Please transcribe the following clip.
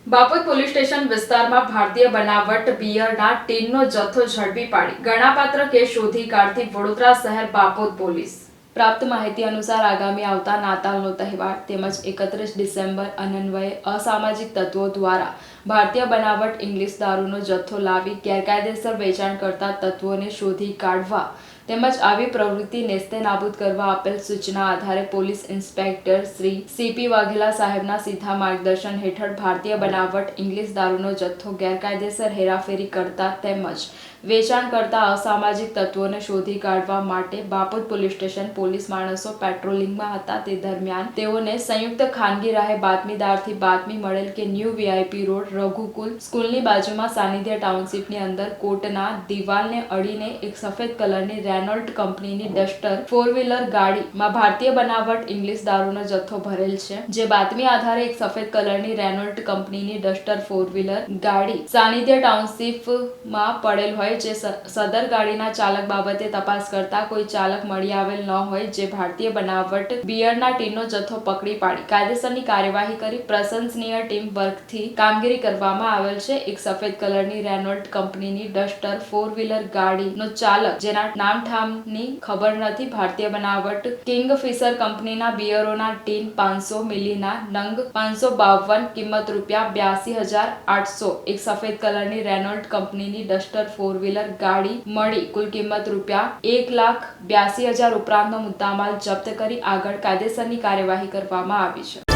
Bapod police station વિસ્તારમાં ભારતીય બનાવટ બિયરના ટીનનો જથ્થો ઝડપી પાડી ગણનાપાત્ર કેસ શોધી કાઢતી વડોદરા શહેર બાપોદ પોલીસ। પ્રાપ્ત માહિતી અનુસાર આગામી આવતા નાતાલનો તહેવાર તેમજ 31 ડિસેમ્બર અન્વયે અસામાજિક તત્વો દ્વારા ભારતીય બનાવટ ઇંગ્લિશ દારૂનો જથ્થો લાવી ગેરકાયદેસર વેચાણ કરતા તત્વોને શોધી કાઢવા તેમજ આવી પ્રવૃત્તિ નેસ્તે નાબૂદ કરવા આપેલ સૂચના આધારે police inspector Shri CP Vaghela સાહેબના સીધા માર્ગદર્શન હેઠળ ભારતીય બનાવટ ઇંગ્લિશ દારૂનો જથ્થો ગેરકાયદેસર હેરાફેરી કરતા તેમજ વેચાણ કરતા અસામાજિક તત્વોને શોધી કાઢવા માટે બાપોદ પોલીસ સ્ટેશન પોલીસ માણસો પેટ્રોલિંગમાં હતા। તે દરમિયાન તેઓને સંયુક્ત ખાનગી રાહે બાતમીદારથી બાતમી મળેલ કે ન્યૂ વીઆઈપી રોડ રઘુકુલ સ્કૂલની બાજુમાં સાનિધ્ય ટાઉનશીપની અંદર કોર્ટના દિવાલને અડીને એક સફેદ કલરની રેનોલ્ટ કંપનીની ડસ્ટર 4-વ્હીલર ગાડીમાં ભારતીય બનાવટ ઇંગ્લિશ દારૂનો જથ્થો ભરેલ છે। જે બાતમી આધારે એક સફેદ કલરની રેનોલ્ટ કંપનીની ડસ્ટર 4-વ્હીલર ગાડી સાનિધ્ય ટાઉનશીપમાં પડેલ હોય જે સદર ગાડીના ચાલક બાબતે તપાસ કરતા કોઈ ચાલક મળી આવેલ ન હોય જે ભારતીય બનાવટ બિયરના ટીનનો જથ્થો પકડી પાડી કાયદેસરની કાર્યવાહી કરી પ્રશંસનીય ટીમ વર્કથી કામગીરી કરવામાં આવેલ છે। એક સફેદ કલરની રેનોલ્ટ કંપનીની ડસ્ટર 4-વ્હીલર ગાડીનો ચાલક જેના નામઠામની ખબર નથી ભારતીય બનાવટ કિંગફિશર કંપનીના બિયરોના ટીન 500 મિલીના નંગ 552 કિંમત ₹82,800 એક સફેદ કલરની રેનોલ્ટ કંપનીની ડસ્ટર 4-વ્હીલર ગાડી મળી કુલ કિંમત ₹1,82,000 ઉપરાંતનો મુદ્દામાલ જપ્ત કરી આગળ કાયદેસરની કાર્યવાહી કરવામાં આવી છે।